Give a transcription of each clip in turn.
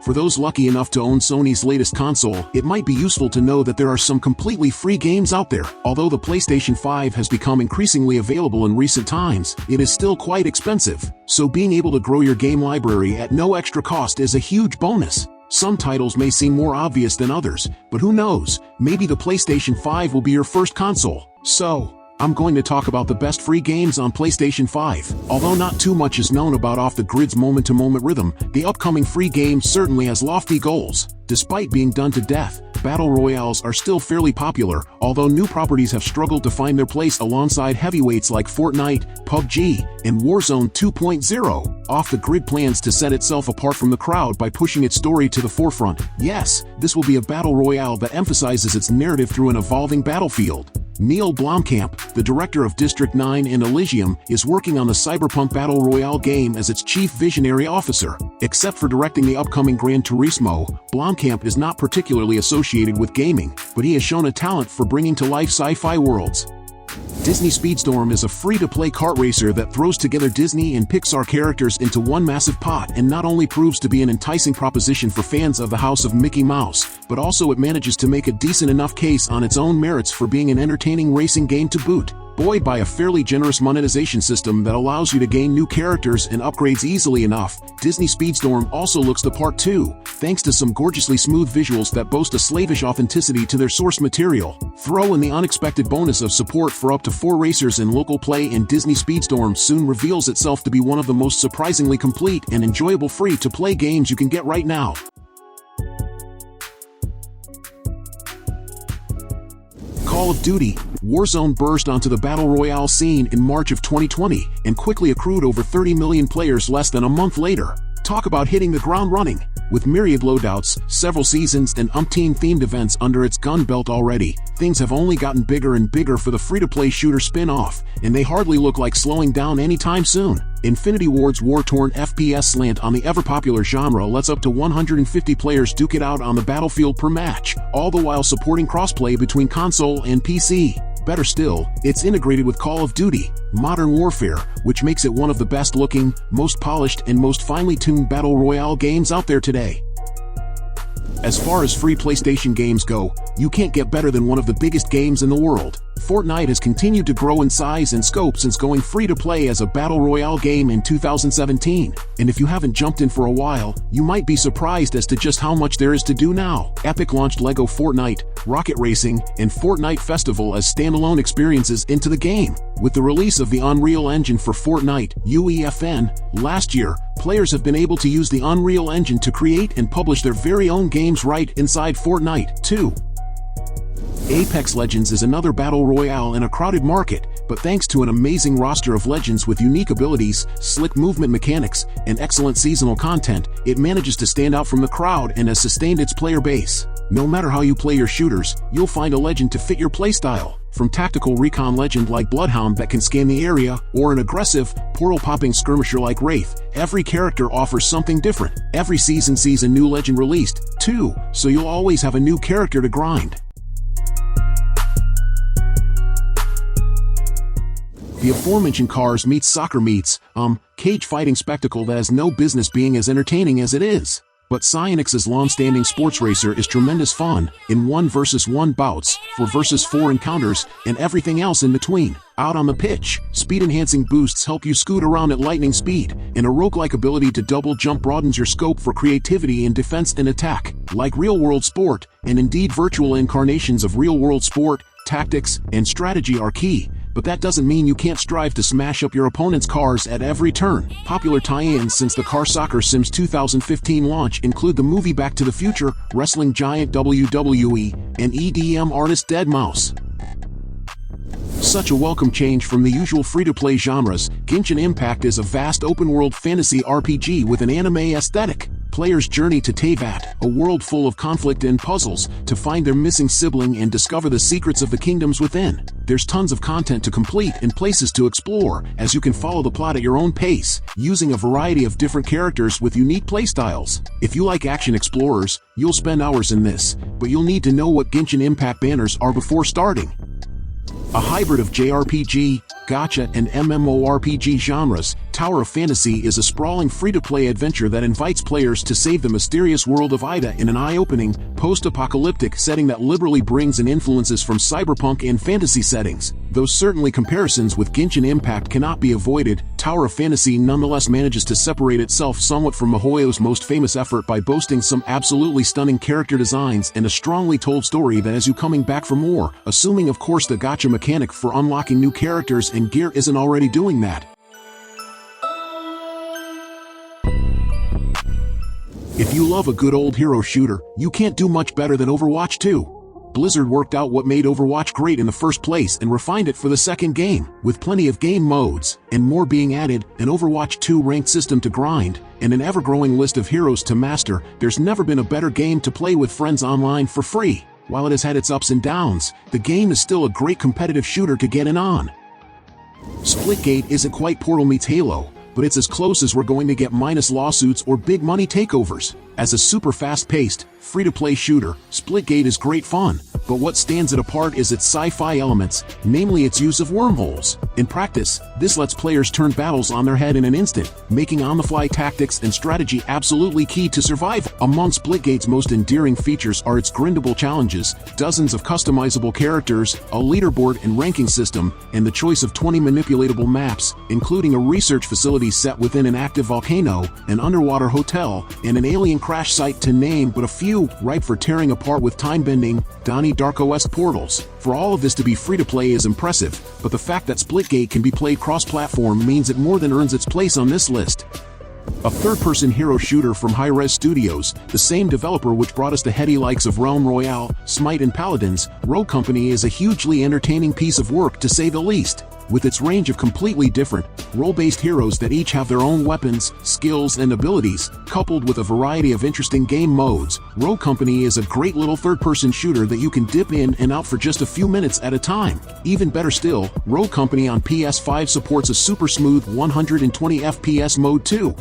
For those lucky enough to own Sony's latest console, it might be useful to know that there are some completely free games out there. Although the PlayStation 5 has become increasingly available in recent times, it is still quite expensive. So being able to grow your game library at no extra cost is a huge bonus. Some titles may seem more obvious than others, but who knows, maybe the PlayStation 5 will be your first console. So, I'm going to talk about the best free games on PlayStation 5. Although not too much is known about Off the Grid's moment-to-moment rhythm, the upcoming free game certainly has lofty goals. Despite being done to death, battle royales are still fairly popular, although new properties have struggled to find their place alongside heavyweights like Fortnite, PUBG, and Warzone 2.0. Off the Grid plans to set itself apart from the crowd by pushing its story to the forefront. Yes, this will be a battle royale that emphasizes its narrative through an evolving battlefield. Neil Blomkamp, the director of District 9 and Elysium, is working on the Cyberpunk Battle Royale game as its chief visionary officer. Except for directing the upcoming Gran Turismo, Blomkamp is not particularly associated with gaming, but he has shown a talent for bringing to life sci-fi worlds. Disney Speedstorm is a free-to-play kart racer that throws together Disney and Pixar characters into one massive pot and not only proves to be an enticing proposition for fans of the House of Mickey Mouse, but also it manages to make a decent enough case on its own merits for being an entertaining racing game to boot. Buoyed by a fairly generous monetization system that allows you to gain new characters and upgrades easily enough, Disney Speedstorm also looks the part too, thanks to some gorgeously smooth visuals that boast a slavish authenticity to their source material. Throw in the unexpected bonus of support for up to 4 racers in local play, and Disney Speedstorm soon reveals itself to be one of the most surprisingly complete and enjoyable free-to-play games you can get right now. Call of Duty, Warzone burst onto the Battle Royale scene in March of 2020 and quickly accrued over 30 million players less than a month later. Talk about hitting the ground running. With myriad loadouts, several seasons, and umpteen themed events under its gun belt already, things have only gotten bigger and bigger for the free-to-play shooter spin-off, and they hardly look like slowing down anytime soon. Infinity Ward's war-torn FPS slant on the ever-popular genre lets up to 150 players duke it out on the battlefield per match, all the while supporting crossplay between console and PC. Better still, it's integrated with Call of Duty, Modern Warfare, which makes it one of the best-looking, most polished, and most finely tuned battle royale games out there today. As far as free PlayStation games go, you can't get better than one of the biggest games in the world. Fortnite has continued to grow in size and scope since going free-to-play as a battle royale game in 2017. And if you haven't jumped in for a while, you might be surprised as to just how much there is to do now. Epic launched LEGO Fortnite, Rocket Racing, and Fortnite Festival as standalone experiences into the game. With the release of the Unreal Engine for Fortnite, UEFN, last year, players have been able to use the Unreal Engine to create and publish their very own games right inside Fortnite, too. Apex Legends is another battle royale in a crowded market, but thanks to an amazing roster of legends with unique abilities, slick movement mechanics, and excellent seasonal content, it manages to stand out from the crowd and has sustained its player base. No matter how you play your shooters, you'll find a legend to fit your playstyle. From tactical recon legend like Bloodhunt that can scan the area, or an aggressive, portal-popping skirmisher like Wraith, every character offers something different. Every season sees a new legend released, too, so you'll always have a new character to grind. The aforementioned cars meets soccer meets, cage fighting spectacle that has no business being as entertaining as it is. But Psyonix's long-standing sports racer is tremendous fun, in 1v1 bouts, 4v4 encounters, and everything else in between. Out on the pitch, speed-enhancing boosts help you scoot around at lightning speed, and a roguelike ability to double jump broadens your scope for creativity in defense and attack. Like real-world sport, and indeed virtual incarnations of real-world sport, tactics, and strategy are key. But that doesn't mean you can't strive to smash up your opponent's cars at every turn. Popular tie-ins since the Car Soccer Sims 2015 launch include the movie Back to the Future, wrestling giant WWE, and EDM artist Deadmau5. Such a welcome change from the usual free-to-play genres, Genshin Impact is a vast open-world fantasy RPG with an anime aesthetic. Players journey to Teyvat, a world full of conflict and puzzles, to find their missing sibling and discover the secrets of the kingdoms within. There's tons of content to complete and places to explore, as you can follow the plot at your own pace, using a variety of different characters with unique playstyles. If you like action explorers, you'll spend hours in this, but you'll need to know what Genshin Impact banners are before starting. A hybrid of JRPG, gacha, and MMORPG genres, Tower of Fantasy is a sprawling free-to-play adventure that invites players to save the mysterious world of Ida in an eye-opening, post-apocalyptic setting that liberally brings in influences from cyberpunk and fantasy settings. Though certainly comparisons with Genshin Impact cannot be avoided, Tower of Fantasy nonetheless manages to separate itself somewhat from MiHoYo's most famous effort by boasting some absolutely stunning character designs and a strongly told story that has you coming back for more, assuming of course the gacha mechanic for unlocking new characters and gear isn't already doing that. If you love a good old hero shooter, you can't do much better than Overwatch 2. Blizzard worked out what made Overwatch great in the first place and refined it for the second game, with plenty of game modes, and more being added, an Overwatch 2 ranked system to grind, and an ever-growing list of heroes to master. There's never been a better game to play with friends online for free. While it has had its ups and downs, the game is still a great competitive shooter to get in on. Splitgate isn't quite Portal meets Halo, but it's as close as we're going to get minus lawsuits or big money takeovers. As a super fast-paced, free-to-play shooter, Splitgate is great fun, but what stands it apart is its sci-fi elements, namely its use of wormholes. In practice, this lets players turn battles on their head in an instant, making on-the-fly tactics and strategy absolutely key to survival. Among Splitgate's most endearing features are its grindable challenges, dozens of customizable characters, a leaderboard and ranking system, and the choice of 20 manipulatable maps, including a research facility set within an active volcano, an underwater hotel, and an alien crash site to name but a few, ripe for tearing apart with time-bending, Donnie Darko-esque portals. For all of this to be free-to-play is impressive, but the fact that Splitgate can be played cross-platform means it more than earns its place on this list. A third-person hero shooter from Hi-Rez Studios, the same developer which brought us the heady likes of Realm Royale, Smite and Paladins, Rogue Company is a hugely entertaining piece of work to say the least. With its range of completely different, role-based heroes that each have their own weapons, skills, and abilities, coupled with a variety of interesting game modes, Rogue Company is a great little third-person shooter that you can dip in and out for just a few minutes at a time. Even better still, Rogue Company on PS5 supports a super smooth 120 FPS mode too.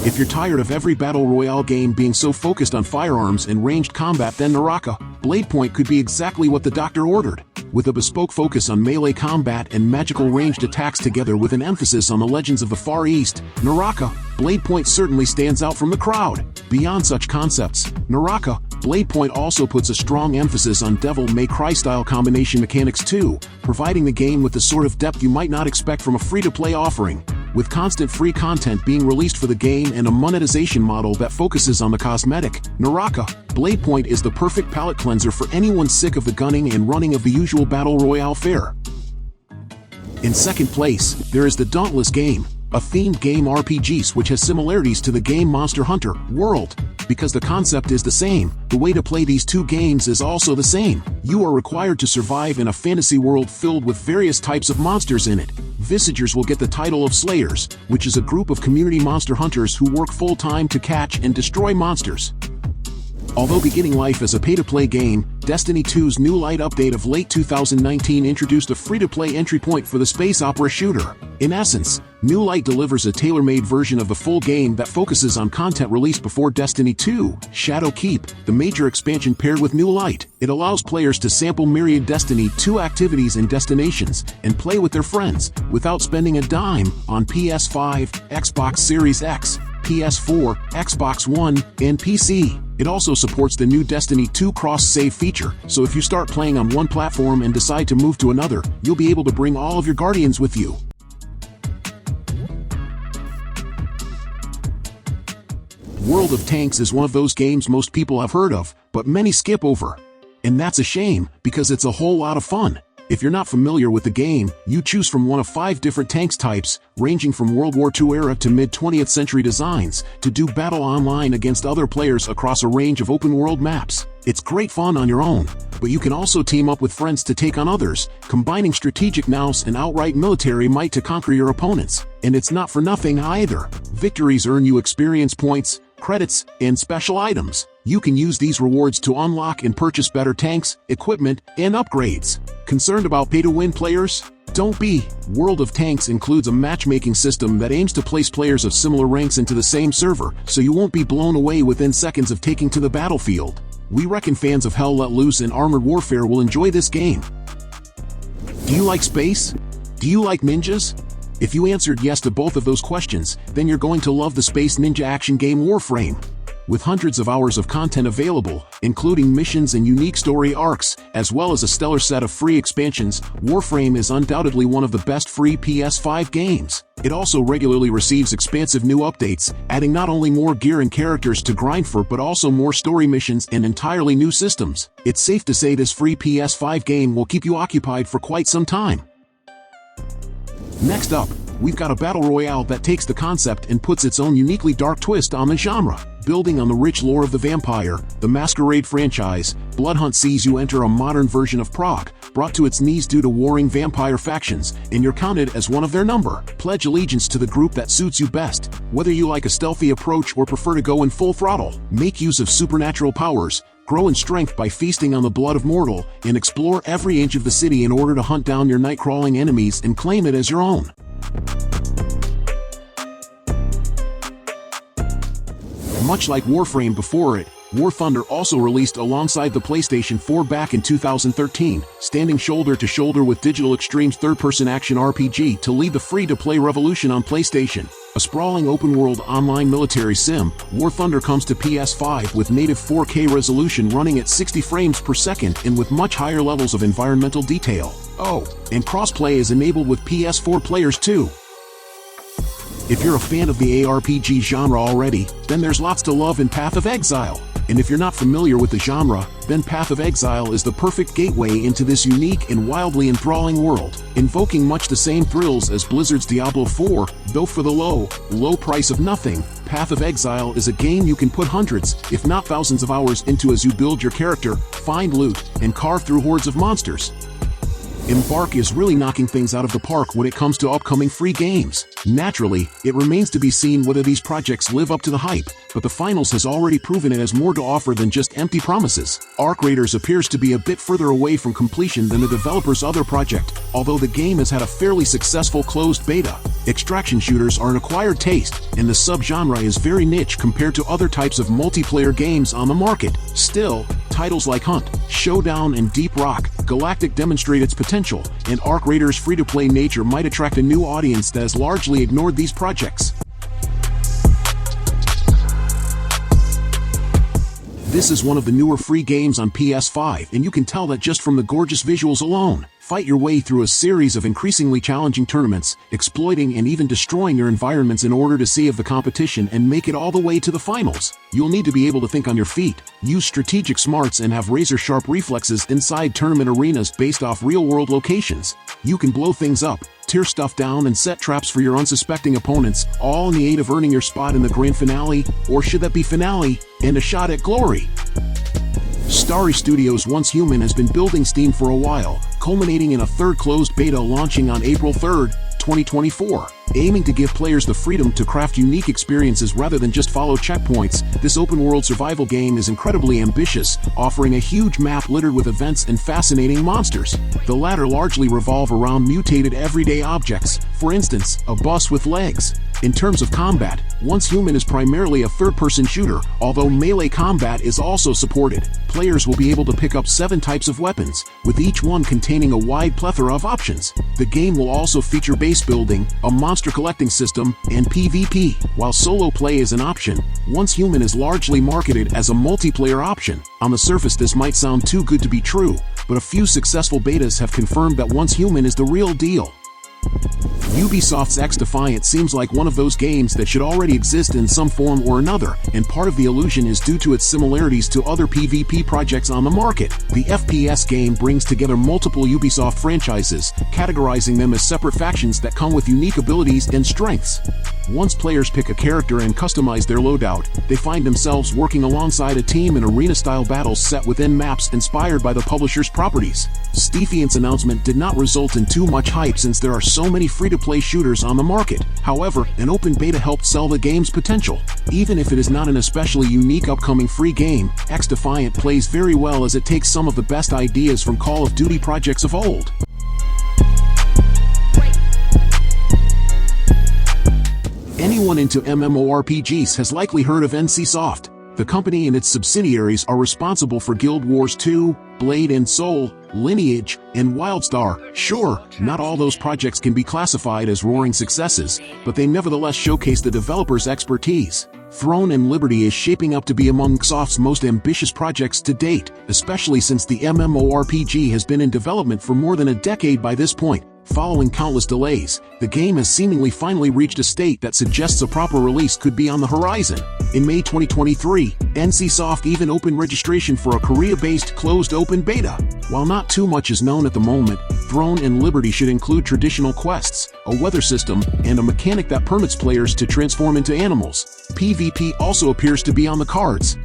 If you're tired of every battle royale game being so focused on firearms and ranged combat, then Naraka, Bladepoint could be exactly what the doctor ordered. With a bespoke focus on melee combat and magical ranged attacks together with an emphasis on the legends of the Far East, Naraka, Bladepoint certainly stands out from the crowd. Beyond such concepts, Naraka, Bladepoint also puts a strong emphasis on Devil May Cry style combination mechanics too, providing the game with the sort of depth you might not expect from a free-to-play offering. With constant free content being released for the game and a monetization model that focuses on the cosmetic, Naraka, Bladepoint is the perfect palate cleanser for anyone sick of the gunning and running of the usual battle royale fare. In second place, there is the Dauntless game, a themed game RPG which has similarities to the game Monster Hunter World. Because the concept is the same, the way to play these two games is also the same. You are required to survive in a fantasy world filled with various types of monsters in it. Visitors will get the title of Slayers, which is a group of community monster hunters who work full-time to catch and destroy monsters. Although beginning life as a pay-to-play game, Destiny 2's New Light update of late 2019 introduced a free-to-play entry point for the space opera shooter. In essence, New Light delivers a tailor-made version of the full game that focuses on content released before Destiny 2, Shadow Keep, the major expansion paired with New Light. It allows players to sample myriad Destiny 2 activities and destinations, and play with their friends, without spending a dime, on PS5, Xbox Series X, PS4, Xbox One, and PC. It also supports the new Destiny 2 cross-save feature, so if you start playing on one platform and decide to move to another, you'll be able to bring all of your Guardians with you. World of Tanks is one of those games most people have heard of, but many skip over. And that's a shame, because it's a whole lot of fun. If you're not familiar with the game, you choose from one of 5 different tanks types, ranging from World War II era to mid-20th century designs, to do battle online against other players across a range of open-world maps. It's great fun on your own, but you can also team up with friends to take on others, combining strategic nous and outright military might to conquer your opponents. And it's not for nothing either. Victories earn you experience points, credits, and special items. You can use these rewards to unlock and purchase better tanks, equipment, and upgrades. Concerned about pay-to-win players? Don't be. World of Tanks includes a matchmaking system that aims to place players of similar ranks into the same server, so you won't be blown away within seconds of taking to the battlefield. We reckon fans of Hell Let Loose and Armored Warfare will enjoy this game. Do you like space? Do you like ninjas? If you answered yes to both of those questions, then you're going to love the space ninja action game Warframe. With hundreds of hours of content available, including missions and unique story arcs, as well as a stellar set of free expansions, Warframe is undoubtedly one of the best free PS5 games. It also regularly receives expansive new updates, adding not only more gear and characters to grind for but also more story missions and entirely new systems. It's safe to say this free PS5 game will keep you occupied for quite some time. Next up, we've got a battle royale that takes the concept and puts its own uniquely dark twist on the genre. Building on the rich lore of the vampire, the Masquerade franchise, Bloodhunt sees you enter a modern version of Prague, brought to its knees due to warring vampire factions, and you're counted as one of their number. Pledge allegiance to the group that suits you best. Whether you like a stealthy approach or prefer to go in full throttle, make use of supernatural powers, grow in strength by feasting on the blood of mortal, and explore every inch of the city in order to hunt down your night-crawling enemies and claim it as your own. Much like Warframe before it, War Thunder also released alongside the PlayStation 4 back in 2013, standing shoulder to shoulder with Digital Extreme's third-person action RPG to lead the free-to-play revolution on PlayStation. A sprawling open-world online military sim, War Thunder comes to PS5 with native 4K resolution running at 60 frames per second and with much higher levels of environmental detail. Oh, and crossplay is enabled with PS4 players too. If you're a fan of the ARPG genre already, then there's lots to love in Path of Exile. And if you're not familiar with the genre, then Path of Exile is the perfect gateway into this unique and wildly enthralling world, invoking much the same thrills as Blizzard's Diablo 4, though for the low price of nothing. Path of Exile is a game you can put hundreds, if not thousands of hours into as you build your character, find loot, and carve through hordes of monsters. Embark is really knocking things out of the park when it comes to upcoming free games. Naturally, it remains to be seen whether these projects live up to the hype, but the finals has already proven it has more to offer than just empty promises. Arc Raiders appears to be a bit further away from completion than the developer's other project, although the game has had a fairly successful closed beta. Extraction shooters are an acquired taste, and the subgenre is very niche compared to other types of multiplayer games on the market. Still, titles like Hunt, Showdown, and Deep Rock Galactic demonstrate its potential, and Arc Raiders' free-to-play nature might attract a new audience that has largely ignored these projects. This is one of the newer free games on PS5, and you can tell that just from the gorgeous visuals alone. Fight your way through a series of increasingly challenging tournaments, exploiting and even destroying your environments in order to see of the competition and make it all the way to the finals. You'll need to be able to think on your feet, use strategic smarts, and have razor-sharp reflexes inside tournament arenas based off real-world locations. You can blow things up, tear stuff down, and set traps for your unsuspecting opponents, all in the aid of earning your spot in the grand finale, or should that be finale, and a shot at glory. Starry Studios' Once Human has been building steam for a while, culminating in a third closed beta launching on April 3, 2024. Aiming to give players the freedom to craft unique experiences rather than just follow checkpoints, this open-world survival game is incredibly ambitious, offering a huge map littered with events and fascinating monsters. The latter largely revolve around mutated everyday objects, for instance, a bus with legs. In terms of combat, Once Human is primarily a third-person shooter, although melee combat is also supported. Players will be able to pick up 7 types of weapons, with each one containing a wide plethora of options. The game will also feature base building, a monster collecting system, and PvP. While solo play is an option, Once Human is largely marketed as a multiplayer option. On the surface this might sound too good to be true, but a few successful betas have confirmed that Once Human is the real deal. Ubisoft's XDefiant seems like one of those games that should already exist in some form or another, and part of the illusion is due to its similarities to other PvP projects on the market. The FPS game brings together multiple Ubisoft franchises, categorizing them as separate factions that come with unique abilities and strengths. Once players pick a character and customize their loadout, they find themselves working alongside a team in arena-style battles set within maps inspired by the publisher's properties. XDefiant's announcement did not result in too much hype since there are so many free-to-play shooters on the market. However, an open beta helped sell the game's potential. Even if it is not an especially unique upcoming free game, XDefiant plays very well as it takes some of the best ideas from Call of Duty projects of old. Anyone into MMORPGs has likely heard of NCSoft. The company and its subsidiaries are responsible for Guild Wars 2, Blade and Soul, Lineage, and Wildstar. Sure, not all those projects can be classified as roaring successes, but they nevertheless showcase the developers' expertise. Throne and Liberty is shaping up to be among Microsoft's most ambitious projects to date, especially since the MMORPG has been in development for more than a decade by this point. Following countless delays, the game has seemingly finally reached a state that suggests a proper release could be on the horizon. In May 2023, NCSoft even opened registration for a Korea-based closed open beta. While not too much is known at the moment, Throne and Liberty should include traditional quests, a weather system, and a mechanic that permits players to transform into animals. PvP also appears to be on the cards.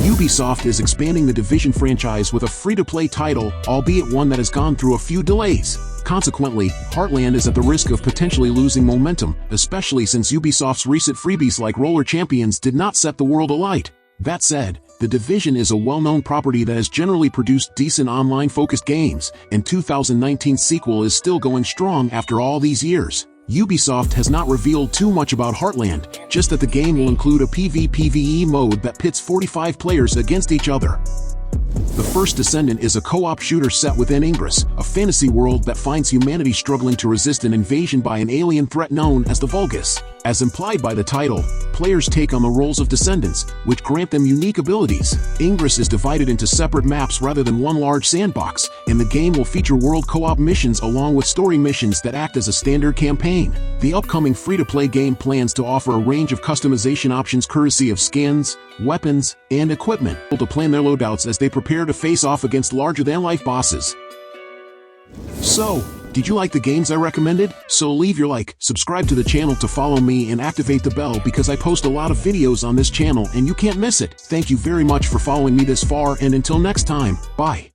Ubisoft is expanding the Division franchise with a free-to-play title, albeit one that has gone through a few delays. Consequently, Heartland is at the risk of potentially losing momentum, especially since Ubisoft's recent freebies like Roller Champions did not set the world alight. That said, The Division is a well-known property that has generally produced decent online-focused games, and 2019's sequel is still going strong after all these years. Ubisoft has not revealed too much about Heartland, just that the game will include a PvPvE mode that pits 45 players against each other. The First Descendant is a co-op shooter set within Immerse, a fantasy world that finds humanity struggling to resist an invasion by an alien threat known as the Vulgus. As implied by the title, players take on the roles of descendants, which grant them unique abilities. Immerse is divided into separate maps rather than one large sandbox, and the game will feature world co-op missions along with story missions that act as a standard campaign. The upcoming free-to-play game plans to offer a range of customization options courtesy of skins, weapons, and equipment, to plan their loadouts as they prepare to face off against larger-than-life bosses. So, did you like the games I recommended? So leave your like, subscribe to the channel to follow me, and activate the bell because I post a lot of videos on this channel and you can't miss it. Thank you very much for following me this far, and until next time, bye.